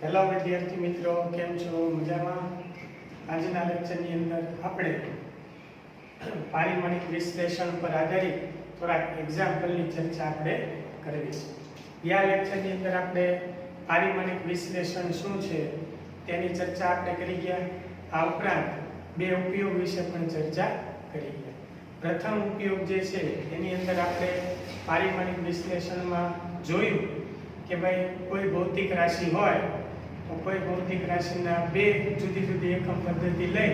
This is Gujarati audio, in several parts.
હેલો વિદ્યાર્થી મિત્રો, કેમ છો? મજામાં? આજના લેક્ચરની અંદર આપણે પારિમાણિક વિશ્લેષણ પર આધારિત થોડાક એક્ઝામ્પલની ચર્ચા આપણે કરવી છે। આ લેક્ચરની અંદર આપણે પારિમાણિક વિશ્લેષણ શું છે તેની ચર્ચા આપણે કરી ગયા। આ ઉપરાંત બે ઉપયોગ વિશે પણ ચર્ચા કરી ગયા। પ્રથમ ઉપયોગ જે છે એની અંદર આપણે પારિમાણિક વિશ્લેષણમાં જોયું કે ભાઈ કોઈ ભૌતિક રાશિ હોય તો કોઈ ભૌતિક રાશિના બે જુદી જુદી એકમ પદ્ધતિ લઈ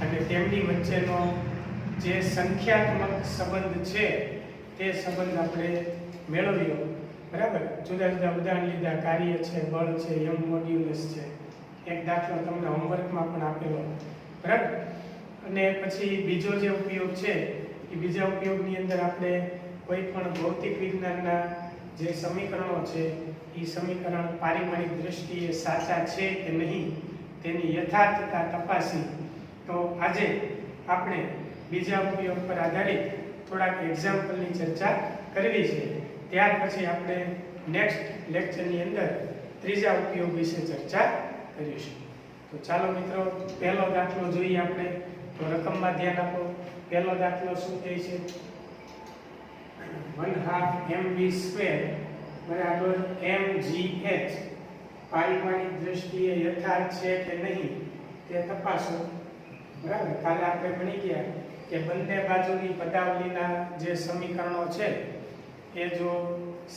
અને તેમની વચ્ચેનો જે સંખ્યાત્મક સંબંધ છે તે સંબંધ આપણે મેળવ્યો, બરાબર। જુદા જુદા ઉદાહરણ લીધા, કાર્ય છે, બળ છે, યંગ મોડ્યુલસ છે, એક દાખલો તમને હોમવર્કમાં પણ આપેલો, બરાબર। અને પછી બીજો જે ઉપયોગ છે એ બીજા ઉપયોગની અંદર આપણે કોઈ પણ ભૌતિક વિજ્ઞાનના જે સમીકરણો છે એ સમીકરણ પારિમાણિક દૃષ્ટિએ સાચા છે કે નહીં તેની યથાર્થતા તપાસી। તો આજે આપણે બીજા ઉપયોગ પર આધારિત થોડાક એક્ઝામ્પલની ચર્ચા કરવી છે। ત્યાર પછી આપણે નેક્સ્ટ લેક્ચરની અંદર ત્રીજા ઉપયોગ વિશે ચર્ચા કરીશું। તો ચાલો મિત્રો, પહેલો દાખલો જોઈએ આપણે। તો રકમમાં ધ્યાન આપો। પહેલો દાખલો શું કહે છે? 1/2 mv² બરાબર mgh પારિમાણિક દૃષ્ટિએ યથાર્થ છે કે નહીં તે તપાસો, બરાબર। કાલે આપણે ભણી ગયા કે બંને બાજુની પદાવલીના જે સમીકરણો છે એ જો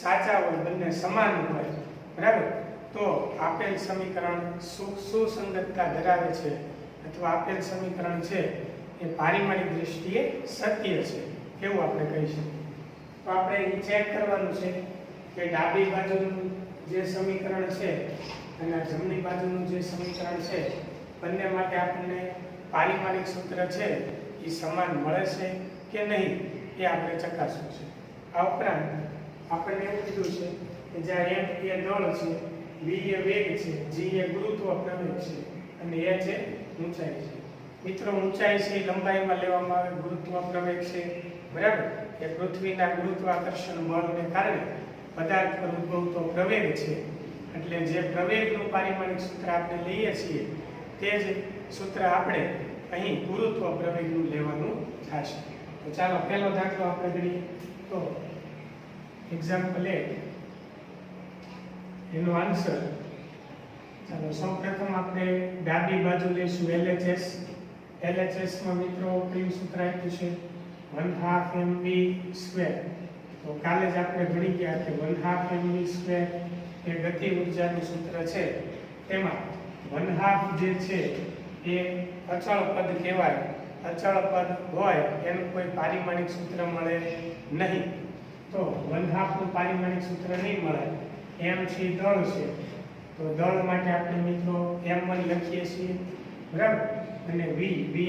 સાચા હોય, બંને સમાન હોય, બરાબર, તો આપેલ સમીકરણ સુસંગતતા ધરાવે છે અથવા આપેલ સમીકરણ છે એ પારિમાણિક દૃષ્ટિએ સત્ય છે એવું આપણે કહી શકીએ। તો આપણે એ ચેક કરવાનું છે કે ડાબી બાજુનું જે સમીકરણ છે અને જમણી બાજુનું જે સમીકરણ છે બંને માટે આપણને પારિમાણિક સૂત્ર છે એ સમાન મળે છે કે નહીં એ આપણે ચકાસવું છે। આ ઉપરાંત આપણને એવું કીધું છે કે જ્યાં m એ દળ છે, v એ વેગ છે, g એ ગુરુત્વ પ્રવેગ છે અને h એ ઊંચાઈ છે। મિત્રો, ઊંચાઈ છે લંબાઈમાં લેવામાં આવે, ગુરુત્વ પ્રવેગ છે, બરાબર, એ પૃથ્વીના ગુરુત્વાકર્ષણ બળને કારણે પદાર્થ પર ઉદ્ભવતો પ્રવેગ છે। એટલે જે પ્રવેગનું પારિમાણિક સૂત્ર આપણે લઈએ છીએ તે જ સૂત્ર આપણે અહીં ગુરુત્વ પ્રવેગનું લેવાનું થશે। તો ચાલો પહેલો દાખલો આપણે ગણીએ। તો એક્ઝામ્પલ 8 એનો આન્સર, ચાલો સૌપ્રથમ આપણે ડાબી બાજુ લઈશું LHS। LHS માં મિત્રો કયું સૂત્ર આપ્યું છે? 1/2 mv²। તો કાલે જ આપણે ભણી ગયા કે 1/2 mv² એ ગતિ ઊર્જાનું સૂત્ર છે। તેમાં 1/2 જે છે એ અચળ પદ કહેવાય। અચળ પદ હોય એનું કોઈ પારિમાણિક સૂત્ર મળે નહીં। તો 1/2 નું પારિમાણિક સૂત્ર નહીં મળે। m છે દળ છે, તો દળ માટે આપણે મિત્રો m1 લખીએ છીએ, બરાબર, અને v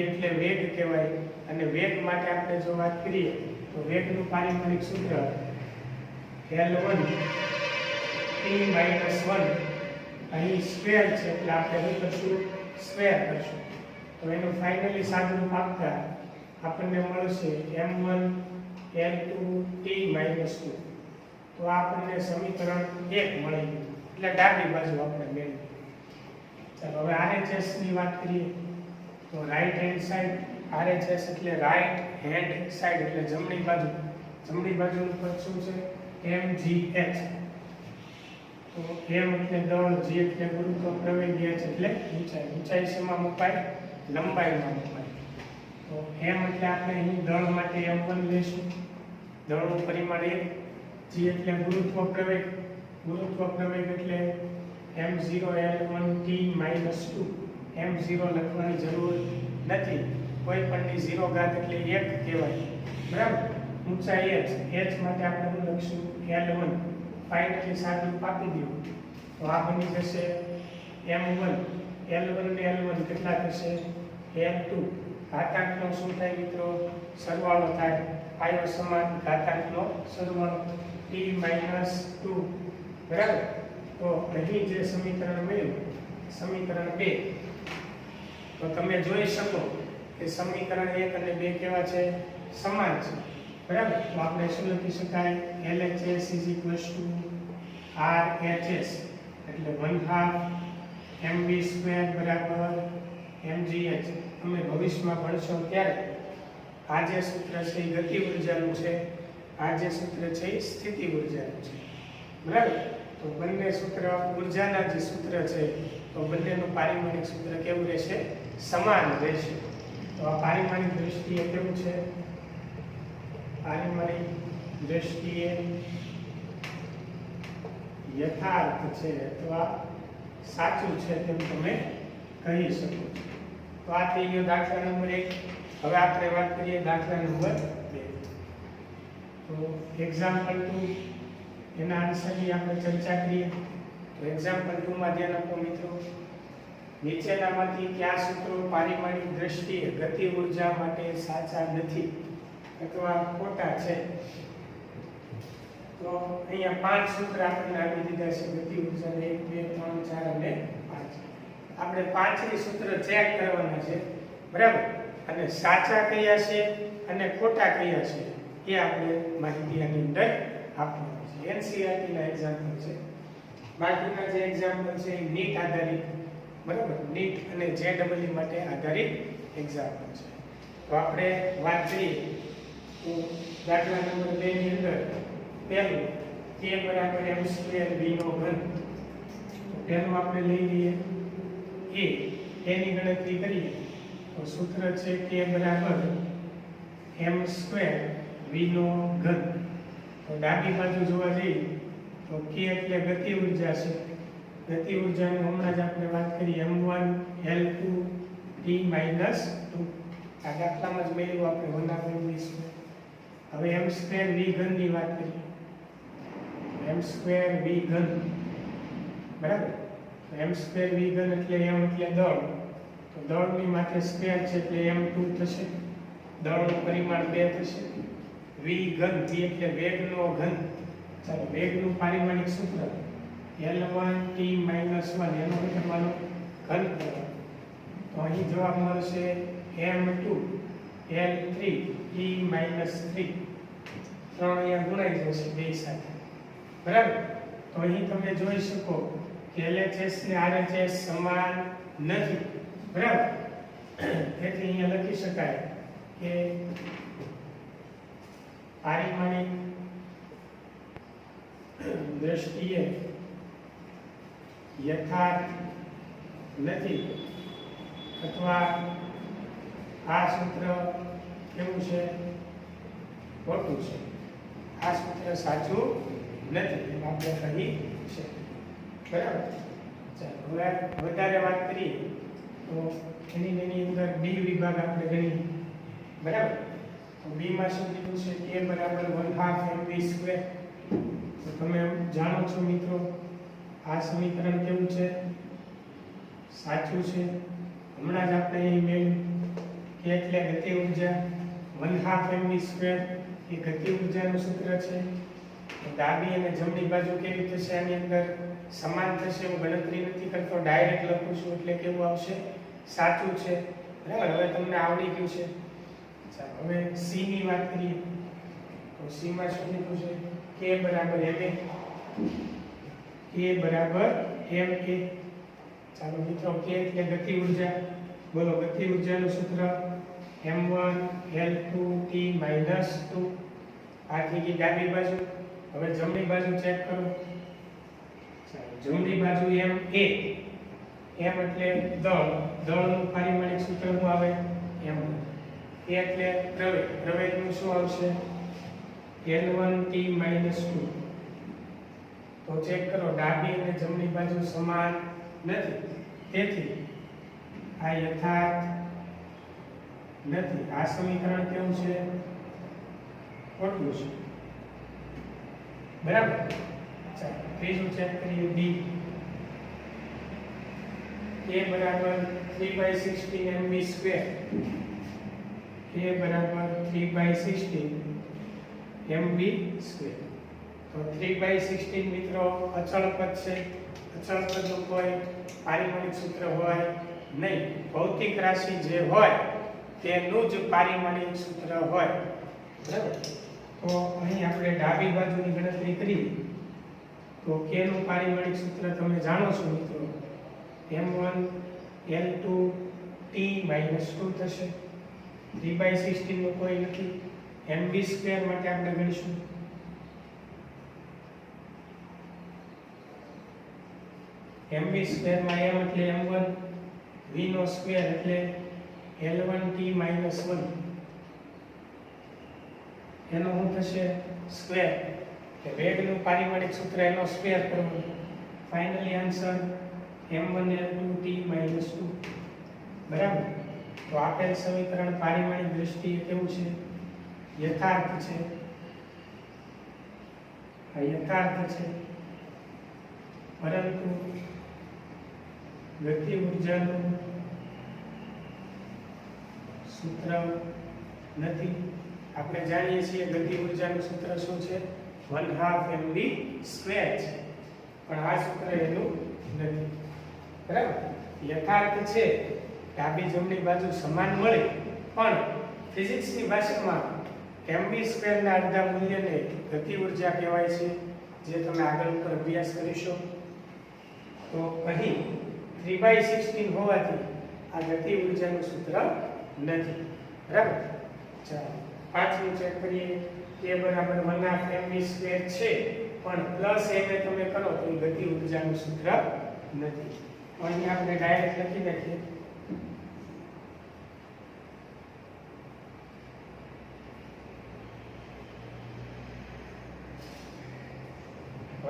એટલે વેગ કહેવાય। અને વેગ માટે આપણે જો વાત કરીએ તો વેગનું પારિમાણિક સૂત્ર L1 t-1 અહીં સ્ક્વેર છે એટલે આપણે શું કરશું? સ્ક્વેર કરશું। તો એનું ફાઇનલી સાદુરૂપ આપતા આપણને મળશે m1 L2 t-2। તો આપણને સમીકરણ 1 મળી ગયું, એટલે ડાબી બાજુ આપણે મેળવી। ચાલો હવે RHS ની વાત કરીએ તો રાઈટ હેન્ડ સાઈડ, RHS એટલે રાઈટ હેન્ડ સાઈડ એટલે જમણી બાજુ। જમણી બાજુનું પદ શું છે? mgh। તો m એટલે દળ, g એટલે ગુરુત્વ પ્રવેગ, h એટલે ઊંચાઈ। ઊંચાઈ શેમાં મુકાય? લંબાઈમાં મુકાય। તો m એટલે આપણે અહીં દળ માટે m1 લેશું, દળનું પરિમાણ 1, g એટલે ગુરુત્વ પ્રવેગ, ગુરુત્વ પ્રવેગ એટલે m0 L1 t-2। m0 લખવાની જરૂર નથી, કોઈ પણની 0 ઘાત એટલે 1 કહેવાય, બરાબર। ઊંચાઈ h, h માટે આપણે શું લખશું? L1। ફાઇનલી સાદુરૂપ આપી દઉં તો આ બની જશે m1 L1 ને L1 કેટલા થશે? L2। ઘાતાંકનો શું થાય મિત્રો? સરવાળો થાય, પાયો સમાન ઘાતાંકનો સરવાળો t-2, બરાબર। તો અહીં જે સમીકરણ મળ્યું, સમીકરણ 2, તો તમે જોઈ શકો કે સમીકરણ 1 અને 2 કેવા છે? સમાન છે, બરાબર। તો આપણે શું લખી શકાય? LHS = RHS એટલે 1/2 mv² બરાબર mgh. તમે ભવિષ્યમાં ભણશો ત્યારે આ જે સૂત્ર છે એ ગતિ ઉર્જાનું છે, આ જે સૂત્ર છે એ સ્થિતિ ઉર્જાનું છે, બરાબર. તો બંને સૂત્ર ઉર્જાના જે સૂત્ર છે તો બંનેનું પારિમાણિક સૂત્ર કેવું રહેશે? સમાન રહેશે. તો આ પારિમાણિક દ્રષ્ટિએ કેવું છે? પારિમાણિક દ્રષ્ટિએ યથાર્થ છે અથવા સાચું છે તેમ તમે કહી શકો છો. તો આ થઈ ગયો દાખલા નંબર 1. હવે આપણે વાત કરીએ દાખલા નંબર 2. તો એક્ઝામ્પલ 2 એના આન્સરની આપણે ચર્ચા કરીએ. તો એક્ઝામ્પલ 2 માં ધ્યાન આપો મિત્રો. નીચેનામાંથી કયા સૂત્રો પારિમાણિક દ્રષ્ટિએ ગતિ ઉર્જા માટે સાચા નથી અથવા ખોટા છે? તો અહીંયા 5 સૂત્ર આપણને આપી દીધા છે ગતિ ઉર્જાને 1 2 3 4 અને 5. આપણે 5 સૂત્ર ચેક કરવાના છે, બરાબર. અને સાચા કયા છે અને ખોટા કયા છે એ આપણે માહિતી આની અંદર આપવાની છે. એનસીઈઆરટી ના એક્ઝામ્પલ છે. બાકીના જે એક્ઝામ્પલ છે એ નીટ આધારિત, બરાબર, નીટ અને જેડબલઈ માટે આધારિત એક્ઝામ્પલ છે. તો આપણે વાત કરીએ તો દાખલા નંબર 2 ની અંદર પહેલું k બરાબર m² v નો ઘન. તો પહેલું આપણે લઈ લઈએ a ની ગણતરી કરીએ તો સૂત્ર છે k બરાબર m² v નો ઘન. તો ડાબી બાજુ જોવા જઈએ તો k એટલે ગતિ ઉર્જા છે. ગતિ ઉર્જાની હમણાં જ આપણે વાત કરી m1 l2 t - 2. આ દાખલામાં જ મેળવ્યું આપણે 1/v². હવે m² v ઘન ની વાત કરીએ. m² v ઘન, બરાબર. તો m² v ઘન એટલે m એટલે દળ. તો દળની માથે સ્ક્વેર છે એટલે m2 થશે. દળનું પરિમાણ 2 થશે. v ઘન, v એટલે વેગનો ઘન. ચાલો, વેગનું પારિમાણિક સૂત્ર l1 t - 1 એનો કરવાનો ઘન કરવાનો. તો અહીં જવાબ મળશે m2 l3 t - 3. 3 અહીંયા ગુણાઈ જશે બે સાથે, બરાબર. તો અહીં તમે જોઈ શકો કે LHS ને RHS સમાન નથી, બરાબર. તેથી અહીંયા લખી શકાય કે પારિમાણિક દ્રષ્ટિએ યથાર્થ નથી અથવા આ સૂત્ર કેવું છે? ખોટું છે. આ સૂત્ર સાચું નથી એમ આપણે કહી છે, બરાબર. ચાલો, હવે વધારે વાત કરીએ તો એની અંદર બી વિભાગ આપણે ગણીએ, બરાબર. તો બી માં શું કીધું છે? k બરાબર 1/2 mv². તો તમે જાણો છો મિત્રો આ સમીકરણ કેવું છે? સાચું છે. હમણાં જ આપણે અહીં મેળવ્યું કે એટલે ગતિ ઉર્જા 1/2 mv² એ ગતિ ઉર્જાનું સૂત્ર છે. ડાબી અને જમણી બાજુ કેવી થશે? આની અંદર સમાન થશે. હું ગણતરી નથી કરતો, ડાયરેક્ટ લખું છું એટલે કેવું આવશે? સાચું છે, બરાબર. હવે તમને આવડી ગયું છે. ચાલો, હવે સી ની વાત કરીએ તો સી માં શું લીધું છે? k બરાબર ma. k બરાબર ma. ચાલો મિત્રો, k એટલે ગતિ ઉર્જા. બોલો, ગતિ ઉર્જાનું સૂત્ર m1 l2 t - 2. આ થઈ ગઈ ડાબી બાજુ. હવે જમણી બાજુ ચેક કરો. ચાલો, જમણી બાજુ ma. m એટલે દળ. દળનું પારિમાણિક સૂત્ર શું આવે? m. a એટલે પ્રવેગ. પ્રવેગનું શું આવશે? l1 t - 2. તો ચેક કરો, ડાબી અને જમણી બાજુ સમાન નથી. તેથી આ યથાર્થ નથી. આ સમીકરણ કેવું છે? ખોટું છે, બરાબર. ચાલો, ત્રીજું ચેક કરીએ બી. k બરાબર 3/16 mv². k બરાબર 3/16 mv². તો 3/16 મિત્રો અચળ પદ છે. અચળ પદનું કોઈ પારિમાણિક સૂત્ર હોય નહીં. ભૌતિક રાશિ જે હોય તેનું જ પારિમાણિક સૂત્ર હોય, બરાબર. તો અહીં આપણે ડાબી બાજુની ગણતરી કરીએ તો k નું પારિમાણિક સૂત્ર તમે જાણો છો મિત્રો, m1 l2 t - 2 થશે 3/16 નું કોઈ નથી mv સ્ક્વેર માટે આપણે ગણીશું mv સ્ક્વેર માં m એટલે m1 v નો સ્ક્વેર એટલે l1t - 1 એનો શું થશે સ્ક્વેર કે વેગનું પારિમાણિક સૂત્ર એનો સ્ક્વેર કરવો finally answer m1 l2 t - 2 બરાબર તો આપેલ સમીકરણ પારિમાણિક દ્રષ્ટિએ કેવું છે યથાર્થ છે આ યથાર્થ છે પરંતુ ગતિ ઊર્જાનું સૂત્ર નથી આપણે જાણીએ છીએ ગતિ ઊર્જાનું સૂત્ર શું છે 1/2 mv સ્ક્વેર છે પણ આ સૂત્ર એનું નથી બરાબર યથાર્થ છે ડાબી જમણી બાજુ સમાન મળે પણ ફિઝિક્સની ભાષામાં mv સ્ક્વેરના અડધા મૂલ્યને ગતિ ઊર્જા કહેવાય છે જે તમે આગળ ઉપર અભ્યાસ કરીશો તો અહીં 3/16 હોવાથી આ ગતિ ઊર્જાનું સૂત્ર નથી બરાબર ચાલો પાછું ચેક કરીએ a બરાબર 1/2 mv સ્ક્વેર છે પણ પ્લસ a ને તમે કરો તો ગતિ ઊર્જાનું સૂત્ર નથી અહીં આપણે ડાયરેક્ટ લખી નાખીએ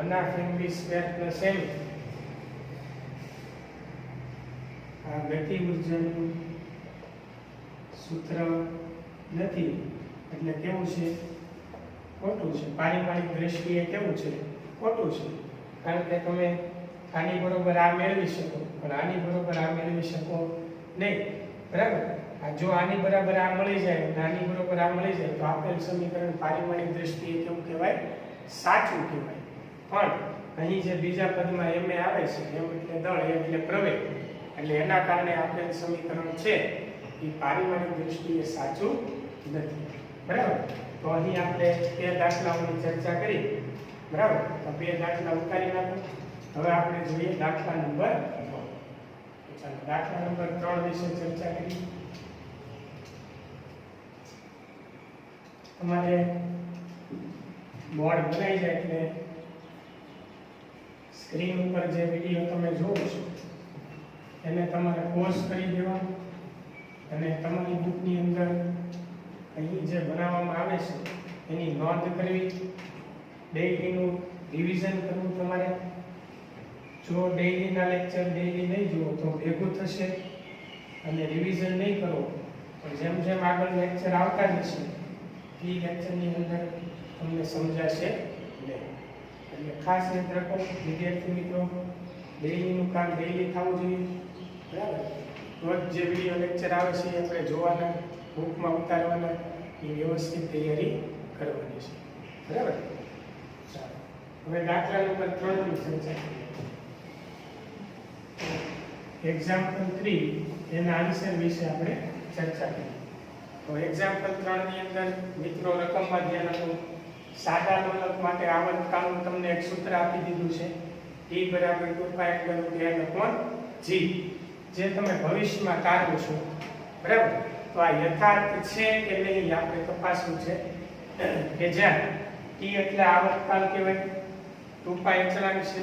1/2 mv સ્ક્વેર પ્લસ m આ ગતિ ઊર્જાનું સૂત્ર નથી એટલે કેવું છે ખોટું છે પારિમાણિક દ્રષ્ટિએ કેવું છે ખોટું છે કારણ કે તમે આની બરોબર આ મેળવી શકો પણ આની બરોબર આ મેળવી શકો નહીં બરાબર આ જો આની બરાબર આ મળી જાય અને આની બરોબર આ મળી જાય તો આપેલ સમીકરણ પારિમાણિક દ્રષ્ટિએ કેવું કહેવાય સાચું કહેવાય પણ અહીં જે બીજા પદમાં m આવે છે m એટલે દળ એટલે પ્રવેગ એટલે એના કારણે આપેલ સમીકરણ છે એ પારિમાણિક દ્રષ્ટિએ સાચું નથી બરાબર તો અહીં આપણે બે દાખલાઓની ચર્ચા કરી બરાબર તો બે દાખલા ઉતારી નાખો હવે આપણે જોઈએ દાખલા નંબર 3 ચાલો દાખલા નંબર 3 વિશે ચર્ચા કરી તમારે બોર્ડ બનાવી જાય એટલે સ્ક્રીન ઉપર જે વિડિયો તમે જોવો છો એને તમારે પોઝ કરી દેવાનું અને તમારી બુકની અંદર અહીં જે બનાવવામાં આવે છે એની નોંધ કરવી ડેઈલીનું રિવિઝન કરવું તમારે જો ડેઈલીના લેક્ચર ડેઈલી નહીં જુઓ તો ભેગું થશે અને રિવિઝન નહીં કરો પણ જેમ જેમ આગળ લેક્ચર આવતા જશે એ લેક્ચરની અંદર તમને સમજાશે નહીં એટલે ખાસ યાદ રાખો વિદ્યાર્થી મિત્રો ડેઈલીનું કામ ડેઈલી થવું જોઈએ બરાબર રોજ જે વિડીયો લેક્ચર આવે છે એ આપણે જોવાના બુકમાં ઉતારવાના એ વ્યવસ્થિત તૈયારી કરવાની છે બરાબર ચાલો હવે દાખલા નંબર 3 ની ચર્ચા કરીએ એક્ઝામ્પલ 3 એના આન્સર વિશે આપણે ચર્ચા કરીએ તો એક્ઝામ્પલ 3 ની અંદર મિત્રો રકમમાં ધ્યાન આપો સાદા લોલક માટે આવર્તકાળનું તમને એક સૂત્ર આપી દીધું છે E = 2π/L/G જે તમે ભવિષ્યમાં તારવો છો બરાબર તો આ યથાર્થ છે કે નહીં આપણે તપાસવું છે કે જ્યાં T એટલે આવર્તકાળ કહેવાય 2π અચળાંક છે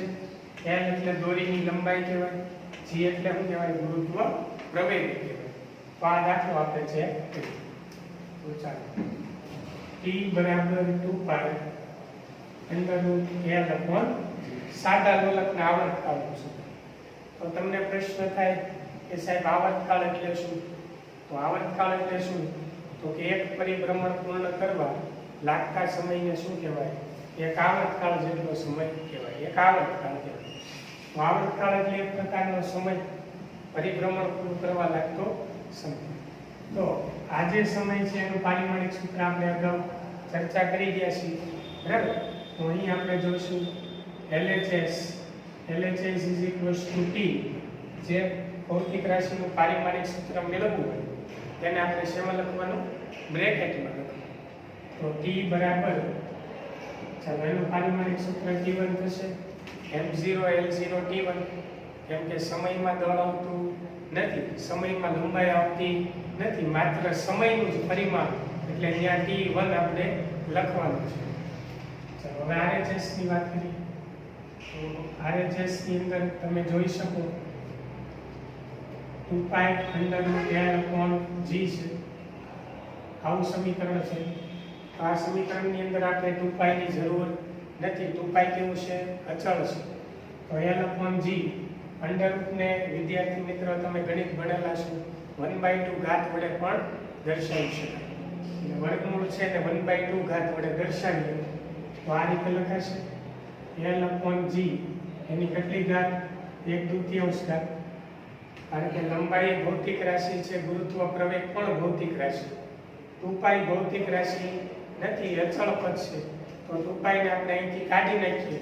L એટલે દોરીની લંબાઈ કહેવાય G એટલે શું કહેવાય ગુરુત્વ પ્રવેગ કહેવાય તો આ દાખલો આપણે છે તો ચાલો T = 2π √L/G સાદા લોલકના આવર્તકાળ છે તો તમને પ્રશ્ન થાય કે સાહેબ આવર્તકાળ એટલે શું તો આવર્તકાળ એટલે શું તો કે એક પરિભ્રમણ પૂર્ણ કરવા લાગતા સમયને શું કહેવાય એક આવર્તકાળ જેટલો સમય કહેવાય એક આવર્તકાળ કહેવાય તો આવર્તકાળ એટલે એક પ્રકારનો સમય પરિભ્રમણ પૂર્ણ કરવા લાગતો સમય તો આ જે સમય છે એનું પારિમાણિક સૂત્ર આપણે અગાઉ ચર્ચા કરી ગયા છીએ બરાબર તો અહીં આપણે જોઈશું LHS = T જે ભૌતિક રાશિનું પારિમાણિક સૂત્ર મેળવવું હોય તેને આપણે શેમાં લખવાનું બ્રેકેટમાં લખવાનું તો T બરાબર ચાલો એનું પારિમાણિક સૂત્ર T1 થશે m0 L0 T1 કેમ કે સમયમાં દળ આવતું નથી, સમયમાં લંબાઈ આવતી નથી, માત્ર સમયનું જ પરિમાણ એટલે અહીંયા t1 આપણે લખવાનું છે. ચાલો હવે RHS ની વાત કરીએ. તો RHS ની અંદર તમે જોઈ શકો 2π √L/g છે. આવું સમીકરણ છે. તો આ સમીકરણની અંદર આપણે 2π ની જરૂર નથી. 2π કેવું છે? અચળ છે. તો L/g અંડરરૂટને વિદ્યાર્થી મિત્રો તમે ગણિત ભણેલા છો 1/2 ઘાત વડે પણ દર્શાવી શકાય. વર્ગમૂળ છે ને 1/2 ઘાત વડે દર્શાવીએ તો આ રીતે લખાશે L/g એની કેટલી ઘાત? 1/2 ઘાત. કારણ કે લંબાઈ ભૌતિક રાશિ છે, ગુરુત્વ પ્રવેગ પણ ભૌતિક રાશિ. 2π ભૌતિક રાશિ નથી, અચળ પદ છે. તો 2π ને આપણે અહીંથી કાઢી નાખીએ,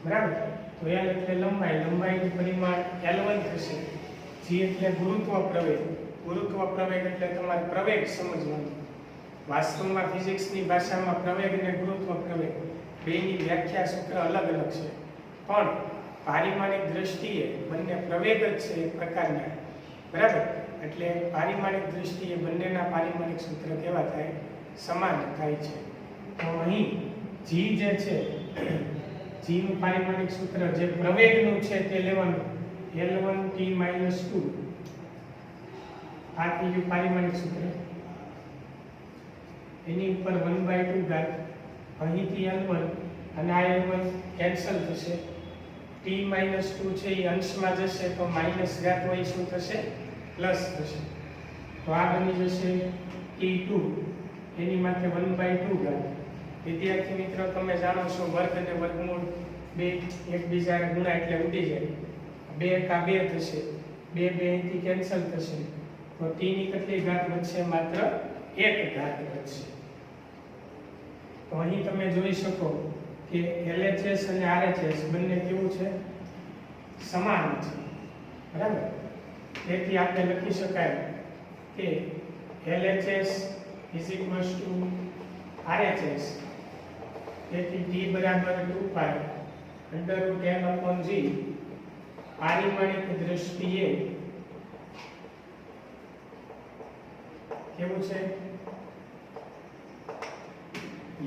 બરાબર. તો L એટલે લંબાઈ, લંબાઈનું પરિમાણ L1 થશે. g એટલે ગુરુત્વ પ્રવેગ, ગુરુત્વ પ્રવેગ એટલે તમારે પ્રવેગ સમજવાનો. વાસ્તવમાં ફિઝિક્સની ભાષામાં પ્રવેગ અને ગુરુત્વ પ્રવેગ બેની વ્યાખ્યા સૂત્ર અલગ અલગ છે, પણ પારિમાણિક દ્રષ્ટિએ બંને પ્રવેગ જ છે એક પ્રકારના, બરાબર. એટલે પારિમાણિક દ્રષ્ટિએ બંનેના પારિમાણિક સૂત્ર કેવા થાય? સમાન થાય છે. તો અહીં g જે છે, g નું પારિમાણિક સૂત્ર જે પ્રવેગનું છે તે લેવાનું, L1t-2. આ થયું પારિમાણિક સૂત્ર. એની ઉપર 1/2 ઘાત, અહીંથી L1 અને આ L1 કેન્સલ થશે. t-2 છે એ અંશમાં જશે તો માઈનસ ઘાત હોય શું થશે? પ્લસ થશે. તો આ બની જશે t2, એની માથે 1/2 ઘાત. વિદ્યાર્થી મિત્રો તમે જાણો છો વર્ગ અને વર્ગમૂળ બે એકબીજાને ગુણા એટલે ઉડી જાય. 2 કા 2 થશે, 2 અહીંથી કેન્સલ થશે. તો t ની કેટલી ઘાત વધશે? માત્ર 1 ઘાત વધશે. તો અહીં તમે જોઈ શકો કે LHS અને RHS બંને કેવું છે? સમાન છે, બરાબર. તેથી આપણે લખી શકાય કે LHS = RHS. તેથી t બરાબર 2π √L/g પારિમાણિક દ્રષ્ટિએ કેવું છે?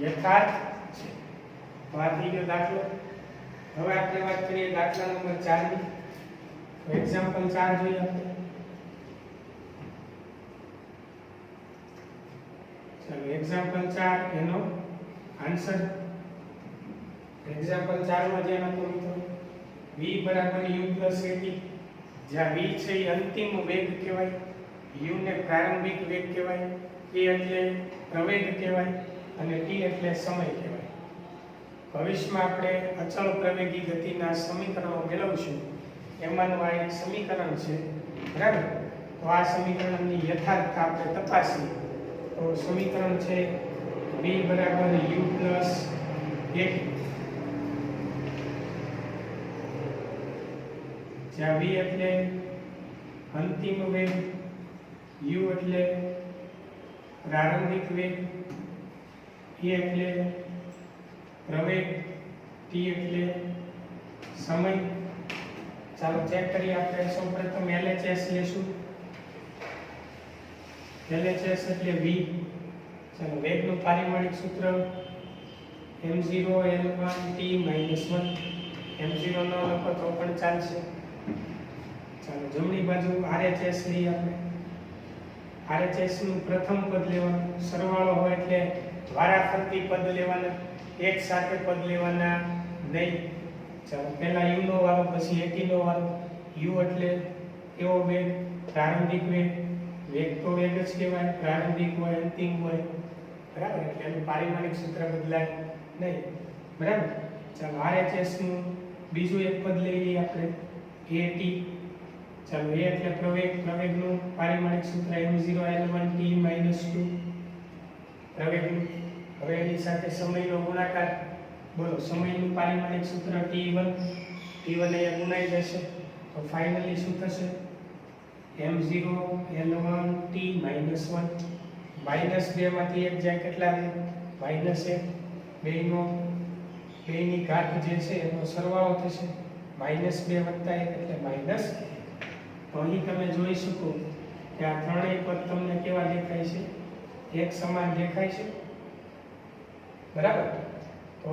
યથાર્થ છે. તો આ થઈ ગયો દાખલો. હવે આપણે વાત કરીએ દાખલા નંબર 4 ની. તો એક્ઝામ્પલ 4 જોઈએ આપણે. ચાલો એક્ઝામ્પલ 4 એનો આન્સર. એક્ઝામ્પલ 4 માં ધ્યાન આપો મિત્રો. v બરાબર u + at. જ્યાં v છે એ અંતિમ વેગ કહેવાય, u ને પ્રારંભિક વેગ કહેવાય, a એટલે પ્રવેગ કહેવાય અને t એટલે સમય કહેવાય. ભવિષ્યમાં આપણે અચળ પ્રવેગી ગતિના સમીકરણો મેળવશું. એમાંનું આ એક સમીકરણ છે, બરાબર. તો આ સમીકરણની યથાર્થતા આપણે તપાસીએ. તો સમીકરણ છે v બરાબર u + at. જ્યાં v એટલે અંતિમ વેગ, u એટલે પ્રારંભિક વેગ, a એટલે પ્રવેગ, t એટલે સમય. ચાલો ચેક કરીએ આપણે. સૌપ્રથમ LHS લેશું. LHS એટલે v. ચાલો વેગનું પારિમાણિક સૂત્ર m0L1t-1. m0 ન લખો તો પણ ચાલશે. ચાલો જમણી બાજુ RHS લઈએ આપણે. RHS નું પ્રથમ પદ લેવાનું. સરવાળો હોય એટલે વારાફરતી પદ લેવાના, એક સાથે પદ લેવાના નહીં. ચાલો પહેલા u નો વારો, પછી at નો વારો. u એટલે કેવો વેગ? પ્રારંભિક વેગ. વેગ તો વેગ જ કહેવાય, પ્રારંભિક હોય અંતિમ હોય, બરાબર. એટલે એનું પારિમાણિક સૂત્ર બદલાય નહીં, બરાબર. ચાલો RHS નું બીજું એક પદ લઈ લઈએ આપણે, at. ચાલો a એટલે પ્રવેગ, પ્રવેગનું પારિમાણિક સૂત્ર m0L1t-2 પ્રવેગનું. હવે એની સાથે સમયનો ગુણાકાર. બોલો સમયનું પારિમાણિક સૂત્ર t1. t1 અહીંયા ગુણાઈ જશે તો ફાઇનલી શું થશે? m0L1t-1. -2 માંથી 1 જાય કેટલા રહે? -1. બેની ઘાત જે છે એનો સરવાળો થશે. -2 વત્તા 1 એટલે -. તો અહીં તમે જોઈ શકો કે આ ત્રણેય પદ તમને કેવા દેખાય છે? એક સમાન દેખાય છે, બરાબર? તો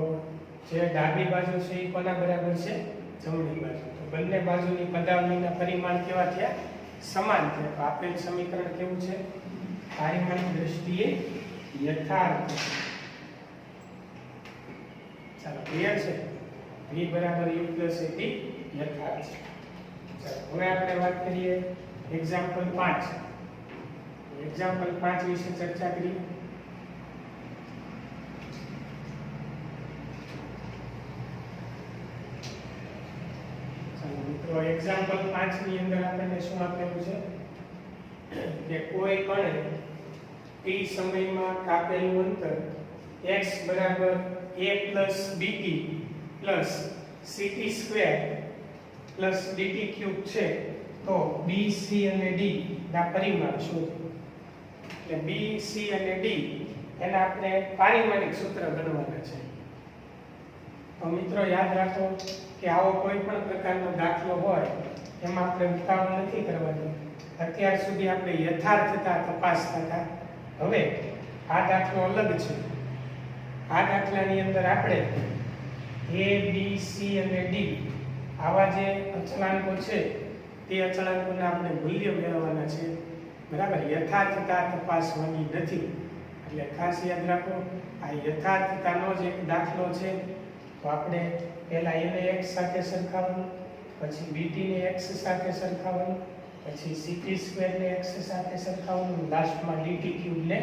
જે ડાબી બાજુ છે એ કોના બરાબર છે? જમણી બાજુ. તો બંને બાજુની પદાવલીના પરિમાણ કેવા થયા? સમાન થયા. તો આપેલ સમીકરણ કેવું છે? પારિમાણિક દ્રષ્ટિએ યથાર્થ. ચાલો, ક્લિયર છે? v બરાબર u પ્લસ at યથાર્થ છે. ચાલો, હવે આપણે વાત કરીએ એક્ઝામ્પલ 5. એક્ઝામ્પલ 5 વિશે ચર્ચા કરીએ. ચાલો મિત્રો, એક્ઝામ્પલ 5 ની અંદર આપણને શું આપેલું છે કે કોઈ કણે t સમયમાં કાપેલું અંતર x બરાબર a plus bt plus ct square plus dt cube છે, તો b c અને d ના પરિમાણ શોધો. એટલે b c અને d એના આપણે પારિમાણિક સૂત્ર ગણવાના છે. તો મિત્રો યાદ રાખો કે આવો કોઈ પણ પ્રકારનો દાખલો હોય એમાં આપણે ઉતાવળ નથી કરવાની. અત્યાર સુધી આપણે યથાર્થતા તપાસતા હતા. હવે આ દાખલો અલગ છે. આ દાખલાની અંદર આપણે a b c અને d આવા જે અચળાંકો છે તે અચળાંકોના આપણે મૂલ્ય મેળવવાના છે, બરાબર? યથાર્થતા તપાસવાની નથી. એટલે ખાસ યાદ રાખો, આ યથાર્થતાનો જ એક દાખલો છે. તો આપણે પહેલા એને x સાથે સરખાવવાનું, પછી bt ને x સાથે સરખાવવાનું, પછી ct સ્ક્વેર ને x સાથે સરખાવવાનું, લાસ્ટમાં dt ક્યુબ ને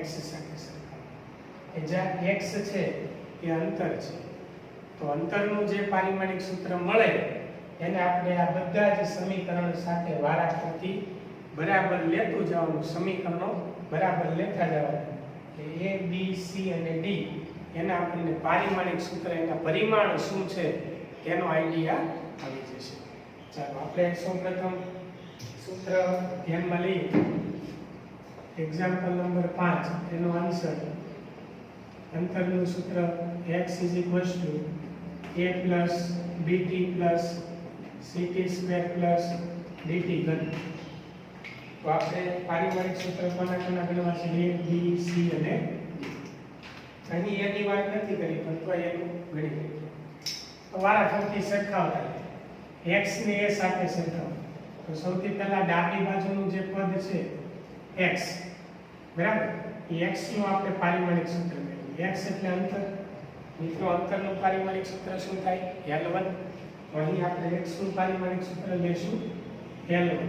x સાથે સરખાવવાનું. એ જ્યાં x છે એ અંતર છે. તો અંતરનું જે પારિમાણિક સૂત્ર મળે એને આપણે આ બધા જ સમીકરણ સાથે વારાફરતી બરાબર લેતું જવાનું, સમીકરણો બરાબર લેતા જવાનું. કે a b c અને d એના આપણને પારિમાણિક સૂત્ર, એના પરિમાણ શું છે એનો આઈડિયા આવી જશે. ચાલો આપણે સૌપ્રથમ સૂત્ર ધ્યાનમાં લઈએ. એક્ઝામ્પલ નંબર 5 એનો આન્સર, અંતરનું સૂત્ર x a plus bt plus ct square plus dt ઘન. તો આપણે પારિમાણિક સૂત્ર કોના ગણવા છે? a b c અને d. અહીં એની વાત નથી કરી પણ તો એનું ગણી લઈએ. તો વારાફરતી સરખાવતા x ને a સાથે સરખાવો. તો સૌથી પહેલા ડાબી બાજુનું જે પદ છે x, બરાબર? એ x નું આપણે પારિમાણિક સૂત્ર મેળવીએ. x એટલે અંતર. મિત્રો અંતરનું પારિમાણિક સૂત્ર શું થાય? L1. તો અહીં આપણે x નું પારિમાણિક સૂત્ર લેશું L1.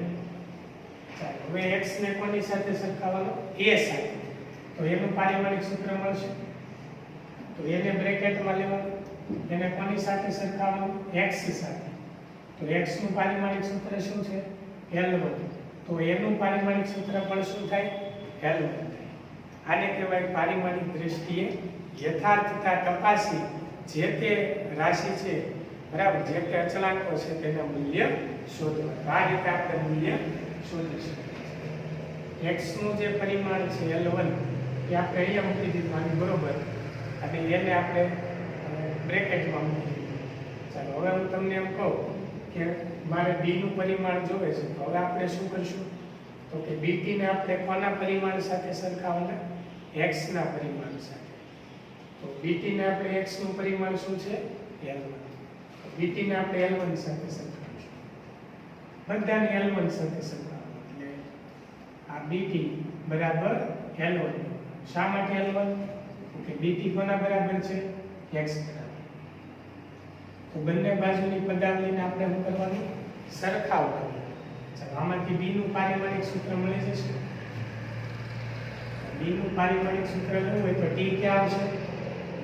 ચાલો, હવે x ને કોની સાથે સરખાવવાનો? a સાથે. તો એનું પારિમાણિક સૂત્ર મળશે. તો એને બ્રેકેટમાં લેવાનું, એને કોની સાથે સરખાવવાનું? x સાથે. તો x નું પારિમાણિક સૂત્ર શું છે? L1. તો એનું પારિમાણિક સૂત્ર પણ શું થાય? L1 થાય. આને કહેવાય પારિમાણિક દ્રષ્ટિએ યથાર્થતા તપાસી જે તે રાશિ છે, બરાબર, જે તે અચળાંકો છે તેના મૂલ્ય શોધવા. આ રીતે આપણે મૂલ્ય શોધી શકીએ. x નું જે પરિમાણ છે L1 એ આપણે અહીંયા મૂકી દીધું, બરોબર, અને એને આપણે બ્રેકેટમાં મૂકી દીધું. ચાલો, હવે હું તમને એમ કહું કે મારે b નું પરિમાણ જોવે છે. તો હવે આપણે શું કરશું? તો કે bt ને આપણે કોના પરિમાણ સાથે સરખાવવાના? x ના પરિમાણ સાથે. તો bt ને આપણે x નું પરિમાણ શું છે? L1. તો bt ને આપણે L1 સાથે સરખાવીશું. બધાને L1 સાથે સરખાવવાનું. એટલે આ bt બરાબર L1. શા માટે L1? કે bt કોના બરાબર છે? x બરાબર. તો બંને બાજુની પદાવલીને આપણે શું કરવાનું? સરખાવવાનું. ચાલો, આમાંથી b નું પારિમાણિક સૂત્ર મળી જશે. b નું પારિમાણિક સૂત્ર લેવું હોય તો t ક્યાં આવશે?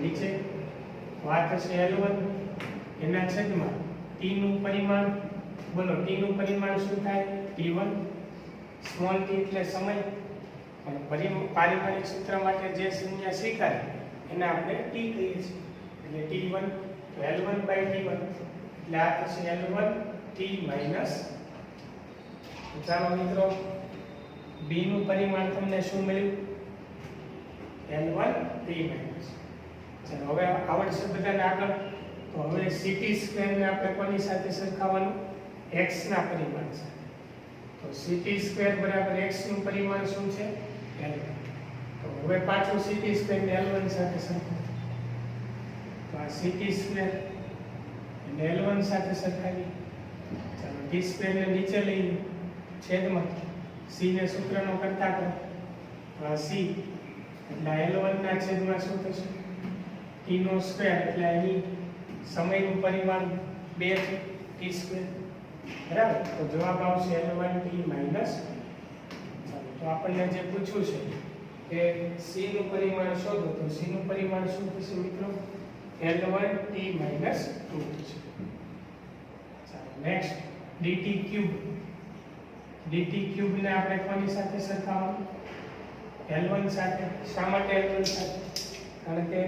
નીચે. વાત છે L1 એના છેદમાં t નું પરિમાણ. બોલો, t નું પરિમાણ શું થાય? t1. સ્મોલ t એટલે સમય. અને પારિમાણિક સૂત્ર માટે જે સંજ્ઞા સ્વીકારે એને આપણે t કહીએ છીએ. એટલે t1. તો L1 by t1 એટલે આ થશે L1 t minus. ચાલો મિત્રો, b નું પરિમાણ તમને શું મળ્યું? L1 t minus. ચાલો, હવે આવડશે બધાને આગળ. તો હવે ct સ્ક્વેરને આપણે કોની સાથે સરખાવવાનું? x ના પરિમાણ સાથે. તો ct સ્ક્વેર બરાબર x નું પરિમાણ શું છે? L1. તો હવે પાછું ct સ્ક્વેર ને L1 સાથે સરખાવો. તો આ ct સ્ક્વેર અને L1 સાથે સરખાવીએ. ચાલો t સ્ક્વેર ને નીચે લઈએ છેદમાં c ને સૂત્રનો કરતા કરો. તો આ c એટલે L1 ના છેદમાં શું થશે? t નો સ્ક્વેર એટલે અહીં સમયનું પરિમાણ 2 છે t સ્ક્વેર. બરાબર. તો જવાબ આવશે L1t માઈનસ. ચાલો તો આપણને જે પૂછ્યું છે કે c નું પરિમાણ શોધો, તો c નું પરિમાણ શું થશે મિત્રો? L1t માઈનસ 2 થશે. ચાલો next dt cube. dt cube ને આપણે કોની સાથે સરખાવવાનું? L1 સાથે. શા માટે L1 સાથે? કારણ કે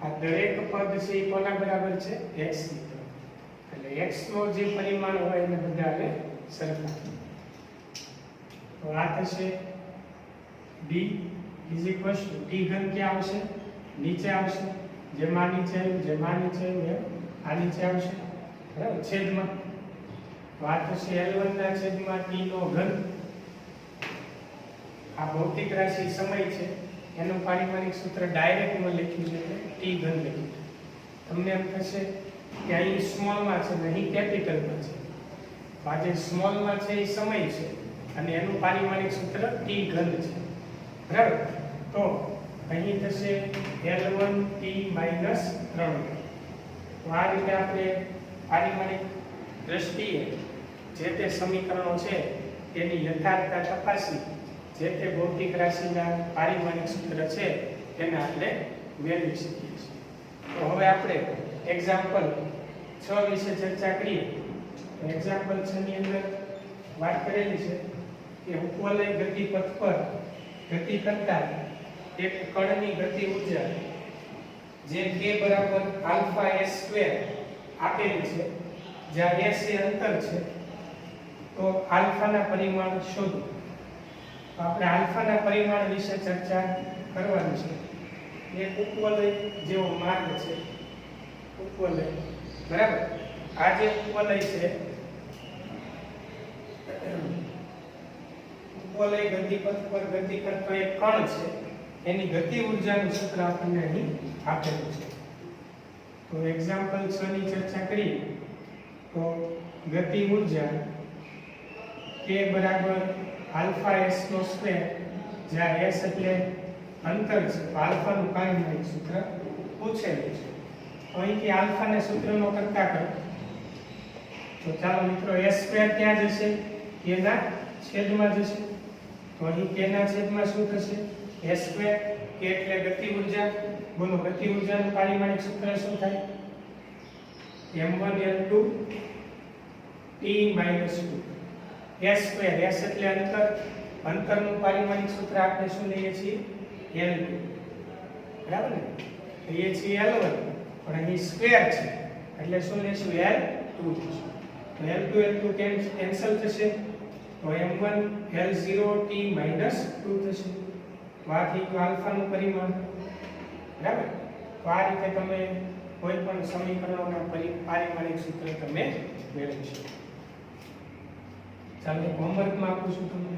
આ દરેક પદ છે એ કોના બરાબર છે? x ની બરાબર. એટલે x નો જે પરિમાણ હોય એને બધાને સરખાવો. તો આ થશે d t ઘન ક્યાં આવશે? નીચે આવશે. જેમાં નીચે આવ્યું જેમાં નીચે આવ્યું આ નીચે આવશે. બરાબર. છેદમાં તો આ થશે L1 ના છેદમાં t નો ઘન. આ ભૌતિક રાશિ સમય છે એનું પારિમાણિક સૂત્ર ડાયરેક્ટ માં લખ્યું છે એટલે t ઘન લખ્યું છે. તમને એમ થશે કે અહીં સ્મોલ માં છે ને અહીં કેપિટલ માં છે. તો આ જે સ્મોલ માં છે એ સમય છે અને એનું પારિમાણિક સૂત્ર t ઘન છે. બરાબર. તો અહીં થશે L1t માઈનસ 3. તો આ રીતે આપણે પારિમાણિક દ્રષ્ટિએ જે તે સમીકરણો છે તેની યથાર્થતા તપાસી જે તે ભૌતિક રાશિના પારિમાણિક સૂત્ર છે તેને આપણે મેળવી શકીએ છીએ. તો હવે આપણે એક્ઝામ્પલ 6 વિશે ચર્ચા કરીએ. એક્ઝામ્પલ 6 ની અંદર વાત કરેલી છે કે ઉપવલય ગતિપથ પર ગતિ કરતા એક કણની ગતિ ઊર્જા જે k બરાબર આલ્ફા s સ્ક્વેર આપેલી છે, જ્યાં s એ અંતર છે, તો આલ્ફાના પરિમાણ શોધો. તો આપણે આલ્ફાના પરિમાણ વિશે ચર્ચા કરવાની છે. એક ઉપવલય જેવો માર્ગ છે. ઉપવલય. બરાબર. આ જે ઉપવલય છે ઉપવલય ગતિપથ પર ગતિ કરતો એક કણ છે, એની ગતિ ઊર્જાનું સૂત્ર આપણને અહીં આપેલું છે. તો એક્ઝામ્પલ 6 ની ચર્ચા કરીએ તો ગતિ ઊર્જા k બરાબર આલ્ફા s નો સ્ક્વેર, જ્યાં s એટલે અંતર છે, તો આલ્ફાનું પારિમાણિક સૂત્ર પૂછેલું છે. તો અહીંથી આલ્ફાને સૂત્રનો કરતા કરો. તો ચાલો મિત્રો s સ્ક્વેર ક્યાં જશે? k ના છેદમાં જશે. તો અહીં k ના છેદમાં શું થશે? s square. k એટલે ગતિ ઊર્જા. બોલો ગતિ ઊર્જાનું પારિમાણિક સૂત્ર શું થાય? m1l2 t minus 2 s square. s એટલે અંતર. અંતરનું પારિમાણિક સૂત્ર આપણે શું લઈએ છીએ? l2. બરાબર ને? લઈએ છીએ l1 પણ અહીં સ્ક્વેર છે એટલે શું લેશું? l2 થશે. તો l2 કેન્સલ થશે. તો m1 l0 t માઈનસ 2 થશે. તો આ થઈ ગયું આલ્ફાનું પરિમાણ. બરાબર. તો આ રીતે તમે કોઈ પણ સમીકરણોના પારિમાણિક સૂત્ર તમે મેળવી શકો. ચાલો હોમવર્કમાં આપું છું તમને.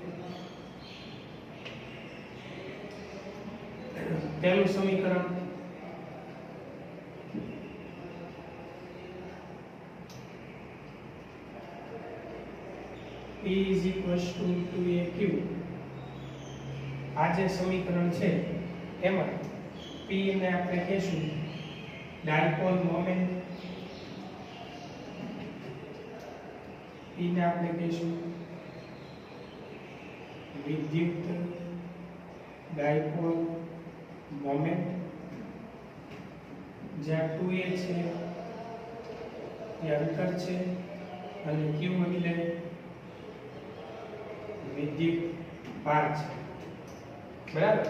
પહેલું સમીકરણ P is equals to 2aq. આ જે સમીકરણ છે એમાં P ને આપણે કહીશું ડાયપોલ મોમેન્ટ. P ને આપણે કહીશું વિદ્યુત ડાયપોલ મોમેન્ટ. જ્યાં 2a છે એ અંતર છે અને q એટલે વિદ્યુત ભાર છે. બરાબર.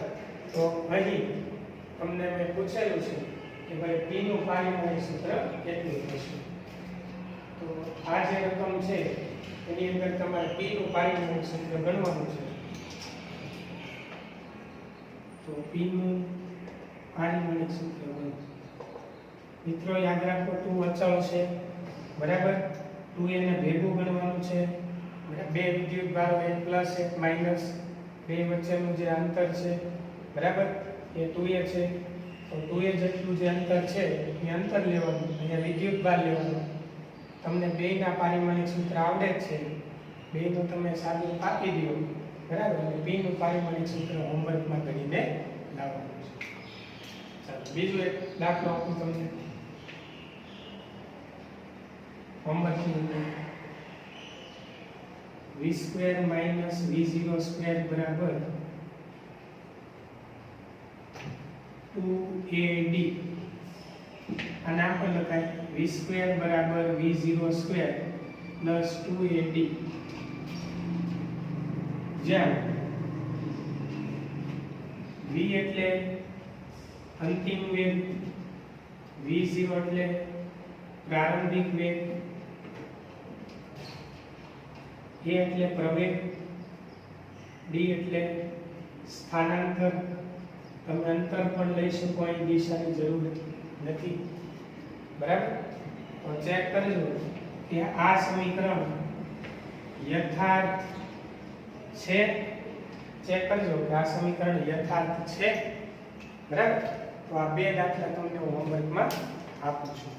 તો અહીં તમને મેં પૂછેલું છે કે ભાઈ p નું પારિમાણિક સૂત્ર કેટલું થશે. તો આ જે રકમ છે એની અંદર તમારે p નું પારિમાણિક સૂત્ર ગણવાનું છે. તો p નું પારિમાણિક સૂત્ર ગણો. મિત્રો યાદ રાખો 2 અચળ છે બરાબર 2 એને ભેગું ગણવાનું છે બે વિદ્યુત ભારો એક પ્લસ એક માઈનસ બે વચ્ચેનું જે અંતર છે બરાબર એ 2a છે તો 2a જેટલું જે અંતર છે એ અંતર લેવાનું અહીંયા વિદ્યુત ભાર લેવાનો તમને બેયના પારિમાણિક સૂત્ર આવડે જ છે બેયનું તમે સાદું આપી દો બરાબર અને b નું પારિમાણિક સૂત્ર હોમવર્કમાં કરીને લાવવાનું છે ચાલો બીજો એક દાખલો આપું તમને હોમવર્કની અંદર v² - v0² બરાબર 2ad આને આપણે લખાય v² બરાબર v0² પ્લસ 2ad જ્યાં v એટલે અંતિમ વેગ v0 એટલે પ્રારંભિક વેગ a એટલે પ્રવેગ d એટલે સ્થાનાંતર તમે અંતર પણ લઈ શકો અહીં દિશાની જરૂર નથી બરાબર તો ચેક કરજો કે આ સમીકરણ યથાર્થ છે ચેક કરજો કે આ સમીકરણ યથાર્થ છે બરાબર તો આ બે દાખલા તમને હું હોમવર્કમાં આપું છું